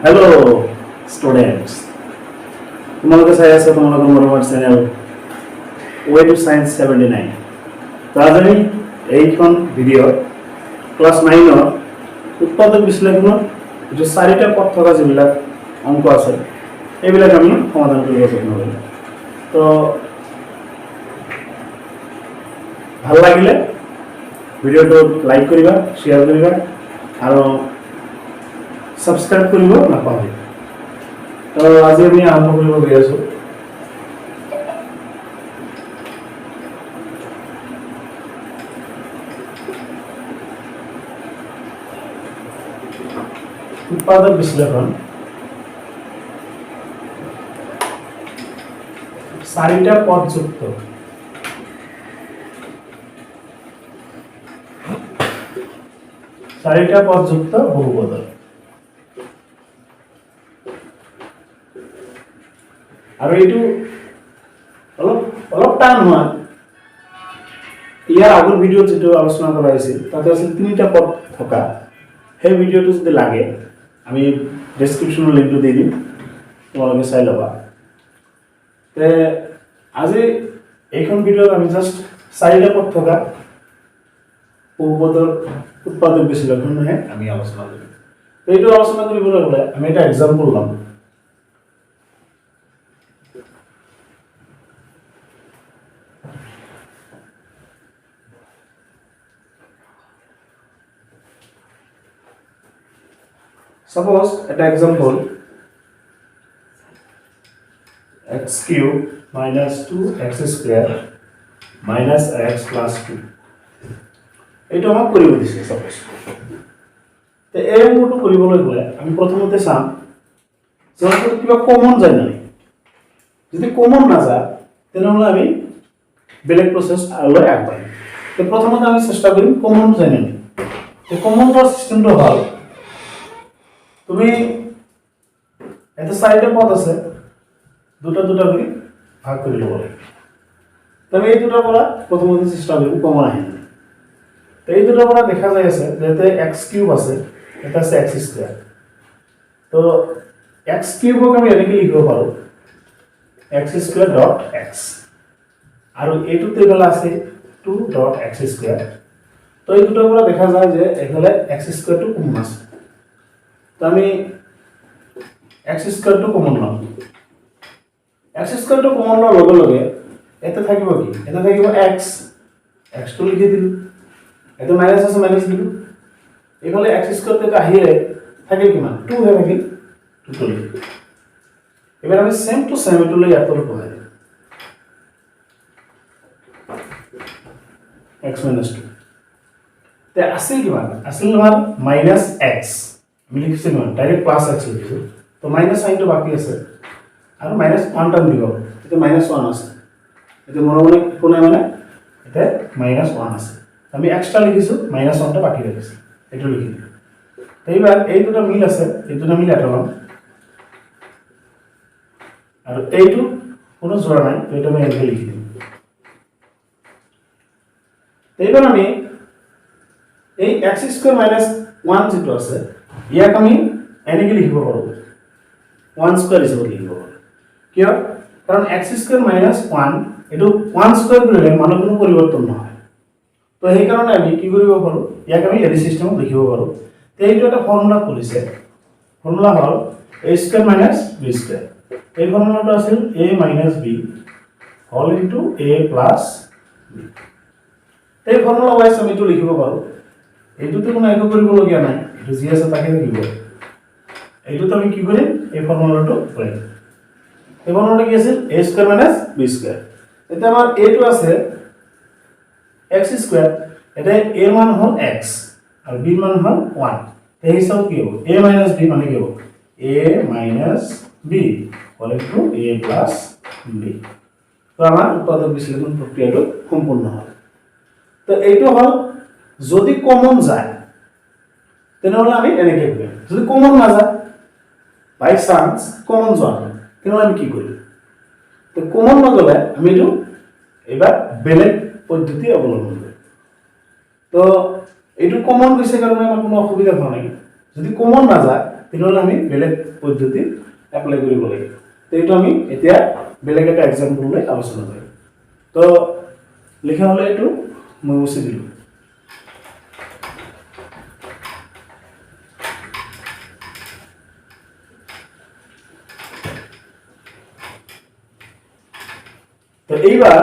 Hello students, তোমালোকে চাই আছে তোমালোকৰ মৰমৰ চেনেল Way to Science 79। তো আজি আমি এইখন ভিডিঅ ক্লাস 9 ৰ উৎপাদক বিশ্লেষণৰ যে চাৰিটা পদ থকা যিবিলাক অংক আছে এইবিলাক আমি সমাধান কৰিব যত্ন কৰিম। তো ভাল লাগিলে ভিডিঅটো লাইক কৰিবা, শ্বেয়াৰ কৰিবা আৰু সাবস্ক্ৰাইব কৰিব নাপাহৰিবা। তো আজি আমি আৰম্ভ কৰিব গৈ আছো। উৎপাদক বিশ্লেষণ চাৰিটা পদযুক্ত বহুপদৰ আৰু এইটো অলপ টান হয়। ইয়াৰ আগৰ ভিডিঅ'ত যেটো আলোচনা কৰা হৈছিল তাতে আছিল তিনিটা পদ থকা। সেই ভিডিঅ'টো যদি লাগে আমি ডেসক্ৰিপচনৰ লিংকটো দি দিম, তোমালোকে চাই ল'বা। তে আজি এইখন ভিডিঅ'ত আমি জাস্ট চাৰিটা পদ থকা বহুপদৰ উৎপাদক বিশ্লেষণহে আমি আলোচনা কৰিম। এইটো আলোচনা কৰিবলৈ হ'লে আমি এটা এক্সাম্পল ল'ম। Suppose an example x cube minus 2x square minus x plus 2 এইটো আমাক কৰিব দিছে। সাপোজ তে এই অংকটো কৰিবলৈ গ'লে আমি প্ৰথমতে চাম যে অংকটো কিবা কমন যায় নাই। যদি কমন না যায় তেনেহ'লে আমি বেলেগ প্ৰসেস লৈ আগবাঢ়িম। তে প্ৰথমতে আমি চেষ্টা কৰিম কমন যায় নাই। তে কমনৰ সিস্টেমটো হ'ল তুমি এটা চাৰিটা পদ আছে, দুটা কৰি ভাগ কৰি ল'ব লাগে। তবে এই দুটাৰ পৰা প্ৰথমতে চেষ্টা কৰিম কমন আহে। তো এই দুটাৰ পৰা দেখা যায় আছে যেতে x কিউব আছে, এটা আছে x স্কয়ার। তো x কিউবক আমি এনেকৈ লিখিব পাৰো x স্কয়াৰ ডট x আৰু এইটো টেবল আছে 2 ডট x স্কয়াৰ। তো এই দুটাৰ পৰা দেখা যায় যে এখানে x স্কয়ার টো কমন আছে। তো আমি x স্কয়ার টো কমন লম। x স্কয়ার টো কমন লওয়ার লগে লগে এতে থাকিব কি? এতে থাকিব x টো লিখি দিল। এতে মাইনাস আছে, মাইনাস দিল। এখানে x স্কয়ার থেকে আহিলে থাকে কিমান? 2 হে থাকে 2 তো লিখি। এবাৰ আমি সেম টু সেম এটো লৈ ইয়াত বহাই দিম x - 2 তে আছিল কিমান? আছিল আমাৰ মাইনাস x। আমি লিখিছো না ডাইৰেক্ট প্লাস x লিখিছো। তো মাইনাস সাইনটো বাকি আছে আৰু মাইনাস 1 টার্ম দিব। এটা মাইনাস 1 আছে। এটা মনে মনে কোনে মানে এটা মাইনাস 1 আছে। আমি এক্সট্রা লিখিছো, মাইনাস 1 টা বাকি রাখিছো। এটা লিখি দিই। তো এইবার এই দুটো মিল আছে, এই দুটো মিল আটালাম। আৰু এইটো কোনো জোড়া নাই, তো এটা আমি এনে লিখি দিম। এইবার আমি এই x স্কয়ার মাইনাস 1 যেটো আছে ইয়াক আমি এনেকৈ লিখিব পাৰো 1 স্কয়াৰ হিচাপে লিখিব পাৰো। কিয়? কাৰণ x স্কয়াৰ মাইনাস 1 এটো 1 স্কয়াৰ কৰিলে মানে কোনো পৰিৱৰ্তন নহয়। তো সেই কাৰণে আমি কি কৰিব পাৰো, ইয়াক আমি এৰি সিস্টেমত লিখিব পাৰো। তে এইটো এটা ফৰ্মুলা কৰিছে। ফৰ্মুলা হ'ল a square minus b square. এই ফৰ্মুলাটো আছিল a minus b whole into a plus b। এই ফৰ্মুলা ওয়াইজ আমি এটো লিখিব পাৰো। এইটোতে কোনো একো কৰিবলগীয়া নাই, এটো যি আছে তাকে লিখিব। এইটোতে আমি কি কৰিম, এই ফৰ্মুলাটো প্ৰয়োগ কৰিম। এই ফৰ্মুলাটো কি আছিল a square minus b square. এটা আমাৰ a টো আছে x স্কয়াৰ, এটা a এৰ মান হ'ল x আৰু b এর মান হ'ল 1। এই হিসাব কি হ'ব a মাইনাস b মানে কি হ'ব a minus b whole into a plus b। তো আমাৰ উৎপাদক বিশ্লেষণ প্ৰক্ৰিয়াটো সম্পূৰ্ণ হ'ল। তো এইটো হ'ল যদি কমন যায় তেনেহলে আমি এনেকৈ কৰিম। যদি কমন না যায় বাই চান্স কমন যোৱা নাই তেনেহলে আমি কি কৰিম? তো কমন না গলে আমি এটো এবাৰ বেলেগ পদ্ধতি অৱলম্বন কৰিম। তো এইটো কমন গৈছে কাৰণে আমাৰ কোনো অসুবিধা হোৱা নাই। যদি কমন না যায় তেনেহ'লে আমি বেলেগ পদ্ধতি এপ্লাই কৰিব লাগিব তো এইটো আমি এতিয়া বেলেগ এটা এক্সাম্পল লৈ আলোচনা কৰিম তো লিখা হ'লে এইটো মই মুছি দিলোঁ তো এইবাৰ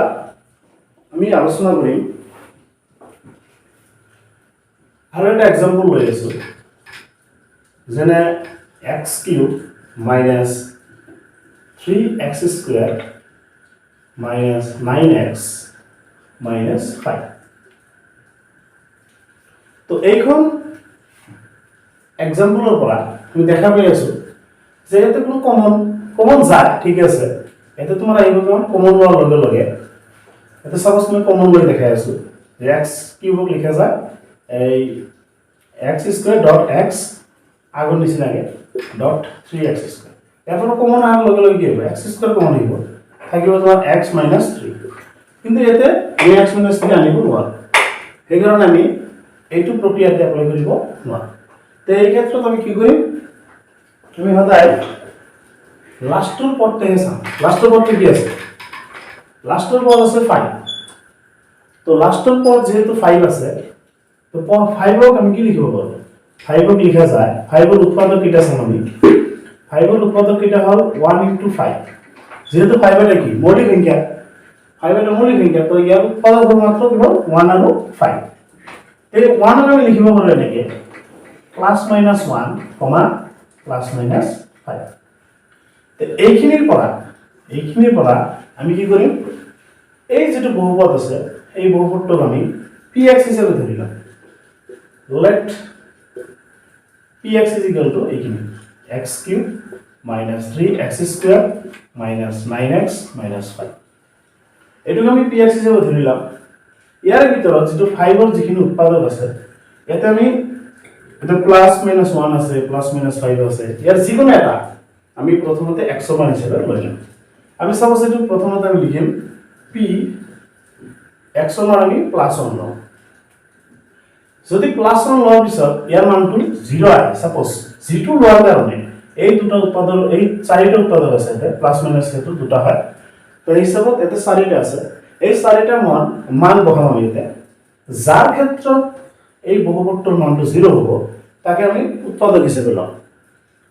আমি আলোচনা কৰিম আৰু এটা এক্সাম্পল লৈ আছো যেনে x³ minus 3x square minus 9x minus 5 তো এইখন এক্সাম্পলৰ পৰা আমি দেখা পাই আছো যে এটা কোনো কমন যায় ঠিক আছে এটা তোমাৰ আহিব কমন লোৱাৰ লগে লগে এটা সাপোজ মই কমন লৈ দেখাই আছো যে x³ লিখা যায় এই x square dot x আগৰ নিচিনাকে dot 3x square এটাৰ কমন আহাৰ লগে লগে কি হ'ব x square কমন আহিব থাকিব তোমাৰ x minus 3 কিন্তু এতে x minus 3 আনিব নোৱাৰো সেই কাৰণে আমি এইটো প্ৰক্ৰিয়াতে এপ্লাই কৰিব নোৱাৰো তে এই ক্ষেত্ৰত আমি কি কৰিম আমি সদায় লাষ্টৰ পদটোহে চাম লাষ্টৰ পদটো কি আছে লাষ্টৰ পদ আছে 5 তো লাষ্টৰ পদ যেহেতু 5 আছে তো 5 ক আমি কি লিখিব পাৰো 5 ক লিখা যায় 5 ৰ উৎপাদক কিটা চাম আমি 5 ৰ উৎপাদক কিটা হল 1 into 5 যেহেতু 5 এটা কি মৌলিক সংখ্যা 5 এটা মৌলিক সংখ্যা তো ইয়াৰ উৎপাদক মাত্ৰ কেৱল 1 আৰু 5 এই 1 আমি লিখিব পাৰো এনেকে প্লাস মাইনাস 1 কমা প্লাস মাইনাস 5 তো এইখিনিৰ পৰা আমি কি কৰিম এই যেটো বহুপদ আছে এই বহুপদটোক আমি px হিচাপে ধৰিলাম let px is equal to এইখিনি x³ minus 3x square minus 9x minus 5 এটুক আমি px হিচাপে ধৰিলাম ইয়াৰ ভিতৰত যেটো 5 ৰ যিখিনি উৎপাদক আছে ইয়াতে আমি এটা প্লাস মাইনাস 1 আছে প্লাস মাইনাস 5 আছে ইয়াৰ যিকোনো এটা আমি প্ৰথমতে x মান হিচাপে লইলাম আমি সাপোজ এটো প্ৰথমতে আমি লিখিম p x মান আমি প্লাস 1 লম যদি প্লাস 1 লোৱাৰ পিছত ইয়াৰ মানটো 0 আহে সাপোজ যেটো লোৱাৰ কাৰণে এই দুটা উৎপাদক এই চাৰিটা উৎপাদক আছে প্লাস মাইনাস হেতু দুটা হয় তো এই হিচাপত এতে চাৰিটা আছে এই চাৰিটা মান বহাম আমি এতে যাৰ ক্ষেত্ৰত এই বহুপদটোৰ মানটো 0 হ'ব তাকে আমি উৎপাদক হিচাপে লম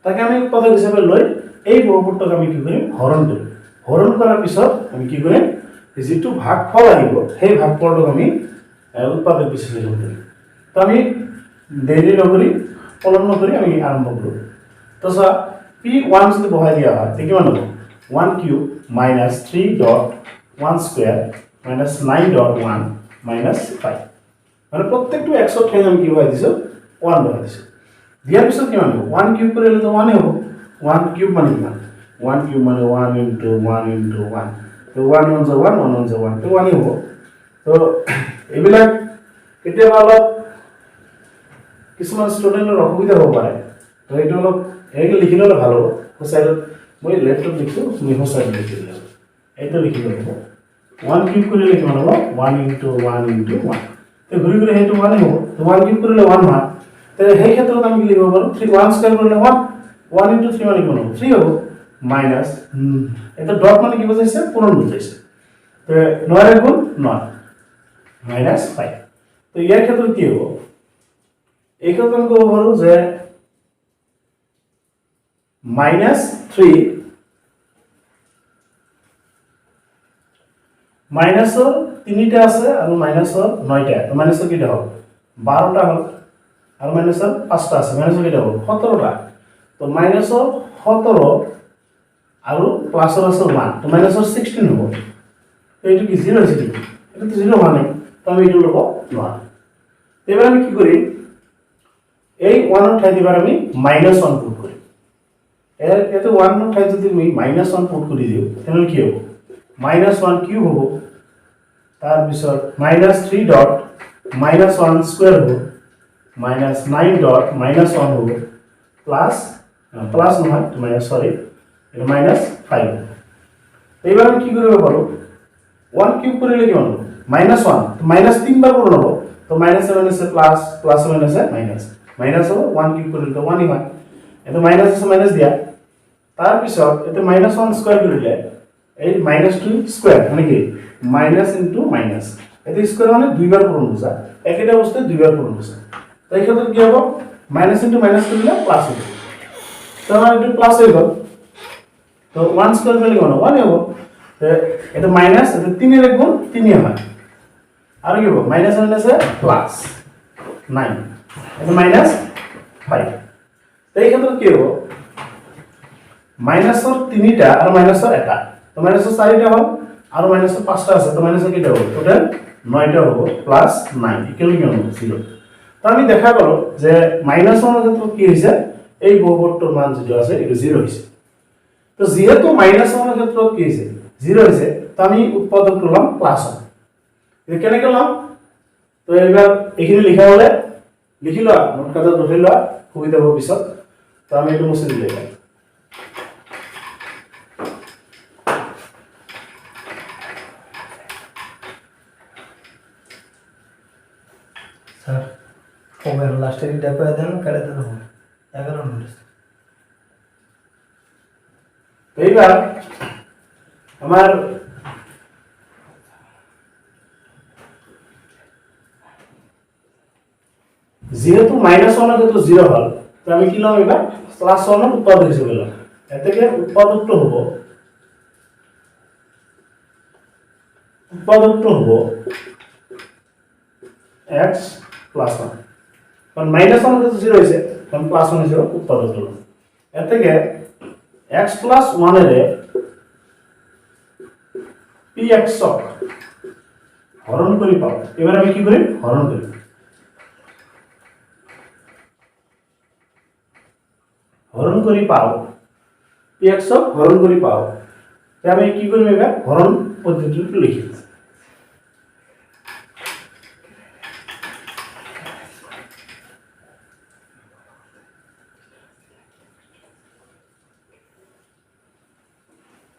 তাকে আমি উৎপাদক হিচাপে লৈ এই বহুপদটোক আমি কি কৰিম হৰণ কৰিম হৰণ কৰাৰ পিছত আমি কি কৰিম যেটো ভাগফল আহিব সেই ভাগফলটোক আমি উৎপাদক বিশ্লেষণ কৰিম তো আমি দেৰি নকৰি পলম নকৰি আমি আৰম্ভ কৰোঁ তো সা p1 যদি বহাই দিয়া হয় তে কিমান হ'ব 1³ minus 3 dot 1 square minus 9 dot 1 minus 5 মানে প্ৰত্যেকটো x ৰ ঠাইত আমি কি বহাই দিছো 1 বহাই দিছো দিয়াৰ পিছত কিমান হ'ব 1³ কৰিলে তো 1 হ'ব 1³ মানে কিমান 1³ মানে 1 into 1 into 1 তো 1 1 1 1 1 1 তো 1 হ'ব তো এইবিলাক কেতিয়াবা অলপ কিছুমান ষ্টুডেন্টৰ অসুবিধা হ'ব পাৰে তো এইটো অলপ একে লিখি ললে ভাল হ'ব হোসাইডত মই লেফটত লিখছো তুমি হোসাইড লিখি দিলা এইটো লিখি লব 1³ কৰিলে কিমান হ'ব 1 into 1 into 1 তো ঘুৰি ঘুৰি হেতু 1 হ'ব তো 1³ কৰিলে 1 হয় তো সেই ক্ষেত্ৰত আমি কি লিখিব পাৰো 3 1 স্কয়াৰ কৰিলে 1 1 into 3 মানে কিমান হ'ব 3 হ'ব মাইনাস এটা ডট মানে কি বুঝাইছে পূরণ বুঝাইছে তো 9 এর গুণ 9 মাইনাস 5 তো ইয়াৰ ক্ষেত্ৰত কি হ'ব এই ক্ষেত্ৰত আমি ক'ব পাৰো যে -3 মাইনাসৰ 3টা আছে আৰু মাইনাসৰ 9টা তো মাইনাসৰ কিটা হ'ব 12টা হ'ল আৰু মাইনাসৰ 5টা আছে মাইনাসৰ কিটা হ'ব 17টা তো মাইনাসৰ 17 আৰু প্লাসৰ আছে 1 তো মাইনাসৰ 16 হ'ব তো এইটো কি 0 আছে এটা তো 0 মানে তো আমি এইটো লব নোৱাৰো এবাৰ আমি কি কৰিম এই 1 ৰ ঠাইত এবাৰ আমি -1 পুট কৰিম এতে 1 ৰ ঠাইত যদি আমি -1 পুট কৰি দিও তেনে কি হ'ব -1 কিউব হ'ব তাৰ পিছত -3 ডট -1 স্কয়াৰ হ'ব -9 ডট -1 হ'ব প্লাস নহয় মাইনাস সরি এটা -5 হ'ব এইবাৰ আমি কি কৰিব পাৰো 1 কিউব কৰিলে কি হ'ব -1 তো -3 বাৰ পূৰণ হ'ব তো minus plus plus minus minus minus হ'ব 1 কিউব কৰিলে তো 1 হয় এটা মাইনাস আছে মাইনাস দিয়া তাৰ পিছত এটা মাইনাস 1 স্কয়াৰ কৰিলে এই মাইনাস 2 স্কয়ার মানে কি মাইনাস ইনটু মাইনাস এটা স্কয়ার মানে দুইবার পূরণ বুঝা একটা বস্তু দুইবার পূরণ বুঝা তো এই ক্ষেত্রে কি হবে মাইনাস ইনটু মাইনাস করলে প্লাস হবে তো আমার এটা প্লাস হয়ে গেল তো 1 স্কয়ার করলে কোন 1 হবে তো এটা মাইনাস এটা 3 এর গুণ 3 এ হয় আর কি হবে মাইনাস মাইনাস প্লাস 9 এটা মাইনাস 5 তো এই ক্ষেত্রে কি হবে মাইনাসৰ 3টা আৰু মাইনাসৰ এটা তো মাইনাসৰ 4টা হ'ল আৰু মাইনাসৰ 5টা আছে তো মাইনাসৰ কেইটা হ'ব টোটাল 9টা হ'ব প্লাস 9 ইকুয়াল কি হ'ব 0 তো আমি দেখা পালো যে মাইনাসৰ ক্ষেত্ৰত কি হৈছে এই বহুপদটোৰ মান যেটো আছে এটো 0 হৈছে তো যেহেতু মাইনাসৰ ক্ষেত্ৰত কি হৈছে 0 হৈছে তো আমি উৎপাদকটো লম প্লাস হ'ব এই কেনেকৈ লম তো এবাৰ এইখিনি লিখা হলে লিখি লোৱা নোট কাগজত লিখি লোৱা সুবিধা হ'ব পিছত তো আমি এটো মুছি দিলে স্যার ওভার লাস্টে দেখো দেন করে দেন হবে 11 মিনিট এইবার আমার যেহেতু মাইনাস 1 এর ক্ষেত্রে 0 হল তো আমি কি নাম এবার প্লাস 1 এর উৎপাদক হিসেবে নিলাম এর থেকে উৎপাদকটা হবো x প্লাস 1 কারণ মাইনাস 1 এর ক্ষেত্রে 0 হইছে কারণ প্লাস 1 হিসেবে উৎপাদক হলো এর থেকে x প্লাস 1 এর px হরণ করি পাবো এবার আমি কি করি হরণ করি হরণ করি পাও px হরণ করি পাও তাই আমি কি করব এবার হরণ পদ্ধতিটি লিখি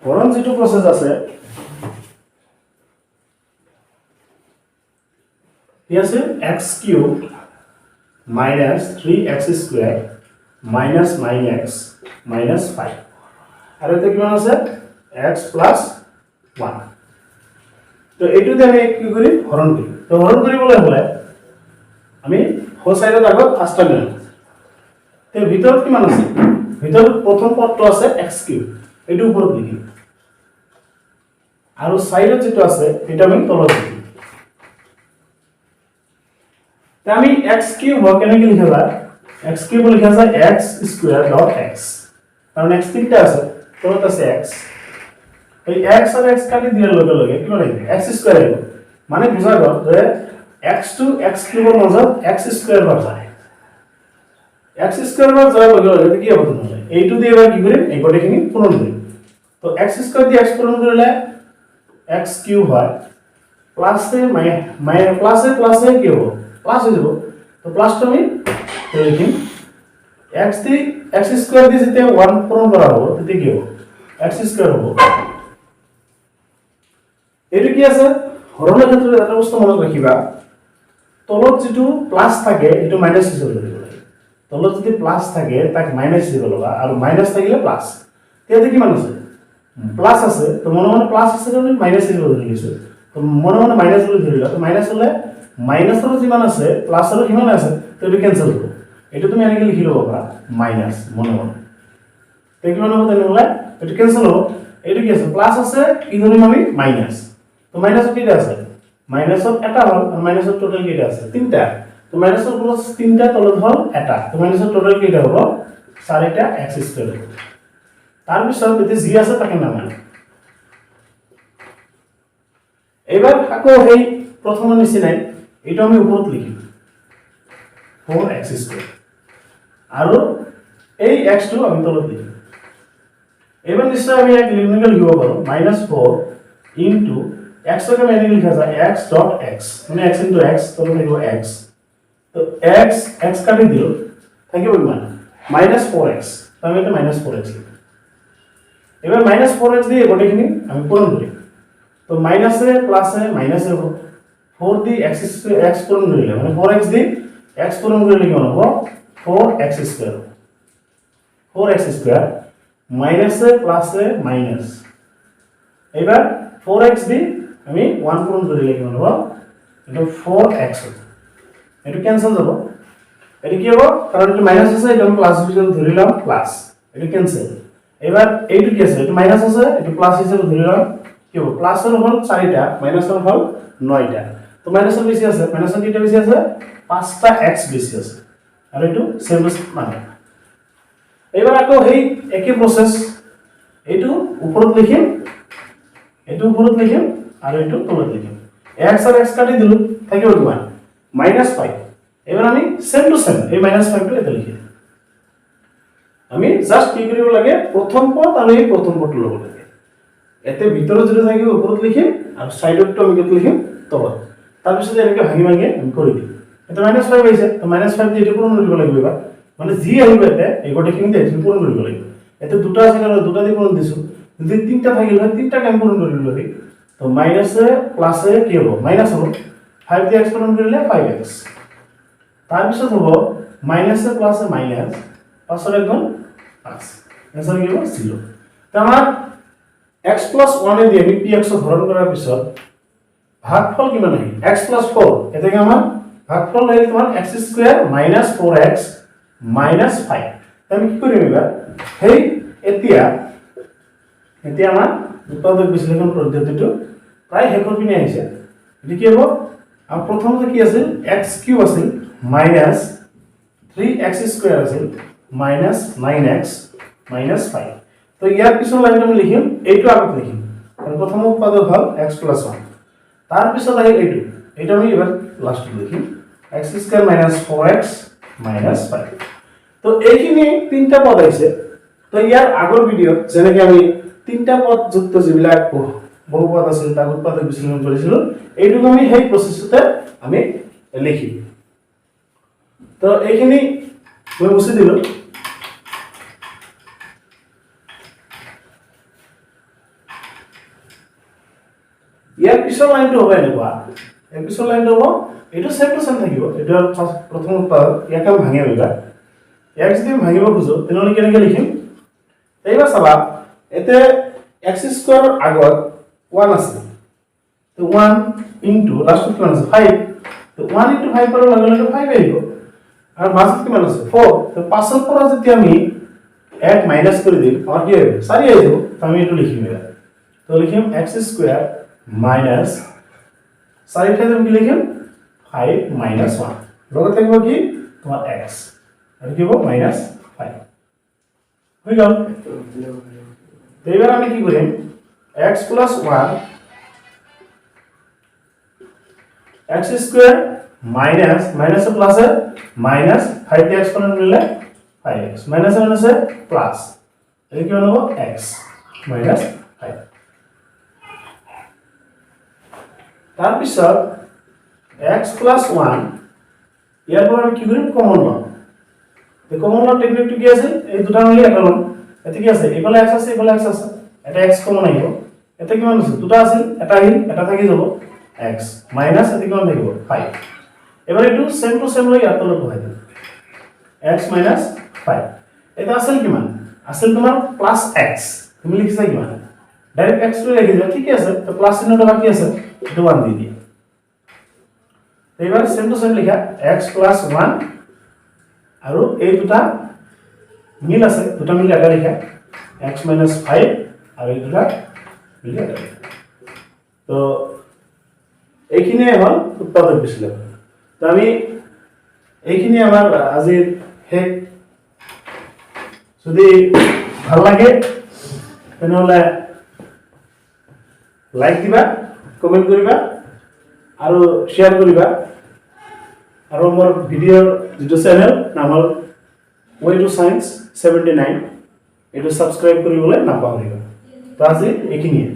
হরণ যেটো প্রসেস আছে কি আছে x cube minus 3x square minus 9x minus 5 আর এটা কি মান আছে x plus 1 তো এইটুতে আমি কি করি হরণ করি তো হরণ করি বলে আমি হোল সাইডত আগত আস্তা নিলাম তো ভিতৰত কি মান আছে ভিতৰত প্ৰথম পদটো আছে x কিউব এইটো ওপৰত লিখি আৰু সাইডত যেটো আছে এটা আমি তলত লিখি তো আমি x কিউব কেনেকৈ লিখা যায় x কিউব লিখা যায় x স্কয়ার ডট x কারণ x তিনটা আছে তলত আছে x এই x আর x কাটি দিয়ার লগে লগে কি লাগে x স্কয়ার হলো মানে বুঝা গল যে x টু x কিউবের মাজত x স্কয়ার বার যায় x স্কয়ার বার যায় লগে লগে কি হবে তাহলে এইটু দিয়ে এবার কি করি এই গটেখিনি পূরণ করি তো x স্কয়ার দিয়ে x পূরণ করলে x কিউব হয় প্লাসে প্লাসে কি হবে প্লাস হয়ে যাব তো প্লাসটা আমি লিখি x স্কয়ার দিয়ে যেতে 1 পূরণ করা হবে তাতে কি হবে x স্কয়ার হবে এর কি আছে হরণের ক্ষেত্রে এটা বস্তু মনে রাখিবা তলত যেটো প্লাস থাকে এটো মাইনাস হিসাবে লিখিব লাগে তলত যদি প্লাস থাকে তাক মাইনাস হিসাবে লবা আর মাইনাস থাকিলে প্লাস তেতে কি মান আছে প্লাস আছে তো মনে মনে প্লাস আছে কারণে মাইনাস হিসাবে ধরে লিখিছো তো মনে মনে মাইনাস বলে ধরিলা তো মাইনাস হলে মাইনাসৰ যিমান আছে প্লাসৰ কিমান আছে তো এটো ক্যান্সেল হ'ব এটো তুমি এনেকৈ লিখি লব পাৰা মাইনাস মনে মনে তো কিমান হ'ব তেনেহলে এটো ক্যান্সেল হ'ব এটো কি আছে প্লাস আছে কি ধৰিম আমি মাইনাস তো মাইনাস কেইটা আছে মাইনাসৰ এটা হল আৰু মাইনাসৰ টোটাল কেইটা আছে তিনটা তো মাইনাসৰ প্লাস তিনটা তলত হল এটা তো মাইনাসৰ টোটাল কেইটা হ'ব 4টা x স্কয়াৰ হ'ব তাৰ পিছত এতে জি আছে তাকে নামানো এবাৰ আকৌ এই প্ৰথমৰ নিচিনাই এটা আমি উপৰত লিখিম 4x স্কয়াৰ আৰু এই x টো আমি তলত লিখিম এবাৰ নিশ্চয় আমি এক লিমিট লিখিব পাৰো -4 ইনটু x কে মানে লিখা যায় x ডট x মানে x ইনটু x তলত লিখিব x তো x কাটি দিও থাকিব কিমান -4x তো আমি এটা -4x লিখিম এবার -4x দিয়ে গটেখিনি আমি পূরণ করি তো মাইনাসে প্লাসে মাইনাসে হবে 4 দি x পূরণ করিলে মানে 4x দি x পূরণ করিলে কি হবে 4x square 4x square minus a plus a minus এবার 4x দি আমি 1 পূরণ করে লিখব নেব এটা 4x এটা ক্যান্সেল যাব এটা কি হবে কারণ এটা মাইনাস আছে এটা আমি প্লাস হিসেবে ধরিলাম প্লাস এটা ক্যান্সেল এবার এইটু কি আছে এটা মাইনাস আছে এটা প্লাস হিসেবে ধরিলাম কি হবে প্লাস এর হল 4টা মাইনাস এর হল 9টা তো মাইনাস এর বেশি আছে মাইনাস এর কিটা বেশি আছে 5টা x বেশি আছে আর একটু সেম মানে এবার আকো এই একই প্রসেস এইটু উপরত লিখিম এইটু উপরত লিখিম আর এইটু তলত লিখিম x আর x কাটি দিলু থাকিব কিমান -5 এবার আমি সেম টু সেম এই -5 টু এতে লিখি আমি জাস্ট কি করিব লাগে প্রথম পদ আর এই প্রথম পদ লব লাগে এতে ভিতরে যেটা থাকিব উপরত লিখিম আর সাইডত আমি কত লিখিম তলত তার পিছতে এনেকে ভাঙি ভাঙি আমি কৰি দিম এটা -5 হইছে তো -5 দিয়ে এটা পূৰণ কৰিব লাগিব এবাৰ মানে জি আহিবে এতে এই গোটেখিনি দিয়ে এটা পূৰণ কৰিব লাগিব এতে দুটা আছে কাৰণ দুটা দিয়ে পূৰণ দিছো যদি তিনটা থাকিল হয় তিনটা কাম পূৰণ কৰিব লাগিব তো মাইনাস এ প্লাস এ কি হ'ব মাইনাস হ'ব 5 দিয়ে x পূরণ কৰিলে 5x তার পিছত হ'ব minus a plus a minus 5 এর একদম 5 आंसर কি হ'ব 0 তো আমাৰ x 1 এ দিয়ে আমি px হৰণ কৰাৰ পিছত ভাগফল কিমান আহিল x 4 এটাকে আমাৰ ভাগফল আহিল তোমাৰ x স্কয়াৰ -4x -5 আমি কি কৰিম এবাৰ হেই এতিয়া আমাৰ উৎপাদক বিশ্লেষণ পদ্ধতিটো প্ৰায় শেষৰ পিনে আহিছে এটো কি হ'ব আৰু প্ৰথমতে কি আছিল x³ আছিল -3x স্কয়াৰ আছিল -9x -5 তো ইয়াৰ পিছৰ লাইনটো আমি লিখিম এইটো আগত লিখিম আৰু প্ৰথম উৎপাদক হ'ল x 1 তাৰ পিছত আহিল এইটো আমি এবাৰ লাস্ট লিখিম x² -4x -5 তো এইখিনি তিনটা পদ আছে তো ইয়াৰ আগৰ ভিডিও যেনেকৈ আমি তিনটা পদ যুক্ত যিবিলাক বহুপদ আছিল তাৰ উৎপাদক বিশ্লেষণ কৰিছিলো এইটো আমি সেই প্ৰসেসতে আমি লিখিম তো এইখিনি মই মুছি দিলো ইয়াৰ পিছৰ লাইনটো হ'ব এনেকুৱা এই পিছৰ লাইনটো হ'ব এইটো সেম টু সেম থাকিব এইটো প্ৰথম উৎপাদক ইয়াক আমি ভাঙিম এবাৰ ইয়াক যদি ভাঙিব খুজো তেনেহ'লে কেনেকৈ লিখিম এইবাৰ চাবা এতে x স্কয়ার আগত 1 আছে তো 1 ইনটু লাস্ট কিমান আছে 5 তো 1 ইনটু 5 কৰাৰ লগে লগে 5 আহিব আৰু মাজত কিমান আছে 4 তো 5 ৰ পৰা যদি আমি 1 মাইনাস কৰি দিম আৰু কি হ'ব 4 আহিব তো আমি এটো লিখিম এবাৰ তো লিখিম x স্কয়ার মাইনাস 4 টা আমি লিখিম 5 মাইনাস 1 লগত থাকিব কি তোমাৰ x আৰু কি হ'ব মাইনাস 5 হৈ গ'ল তো এবাৰ আমি কি কৰিম x plus 1 x square minus minus plus minus 5 x পূরণ করলে 5x minus minus plus এই কি হলো x minus 5 তার পিছত x plus 1 ইয়াৰ পৰা আমি কি কৰিম কমন লম এই কমন লম টেকনিকটো কি আছে এই দুটা মিলি এটা লম এতে কি আছে এইফালে x আছে এইফালে x আছে এটা x কমন আহিব এতে কিমান আছে দুটা আছে এটা আহিল এটা থাকি যাব x মাইনাস এতে কিমান থাকিব 5 এবাৰ এটো সেম টু সেম লৈ ইয়াত তলত বহাই দিম x মাইনাস 5 এটা আছিল কিমান আছিল তোমাৰ প্লাস x তুমি লিখিছা কিমান ডাইরেক্ট x লৈ লিখি দিয়া ঠিক আছে তো প্লাস চিহ্নটো বাকি আছে এটো 1 দি দিয়া এবাৰ সেম টু সেম লিখা x 1 আৰু এই দুটা মিল আছে দুটা মিল এটা লিখা x 5 আৰু এই দুটা মিল এটা তো এইখিনি হল উৎপাদক বিশ্লেষণ তো আমি এইখিনি আমাৰ আজি হেক যদি ভাল লাগে তেনেহলে লাইক দিবা কমেন্ট কৰিবা আৰু শেয়াৰ কৰিবা আৰু মোৰ ভিডিঅ'ৰ যিটো চেনেল নাম হ'ল way to science 79 এটো সাবস্ক্রাইব কৰিবলৈ নাপাহৰিবা তো আজি এইখিনিয়ে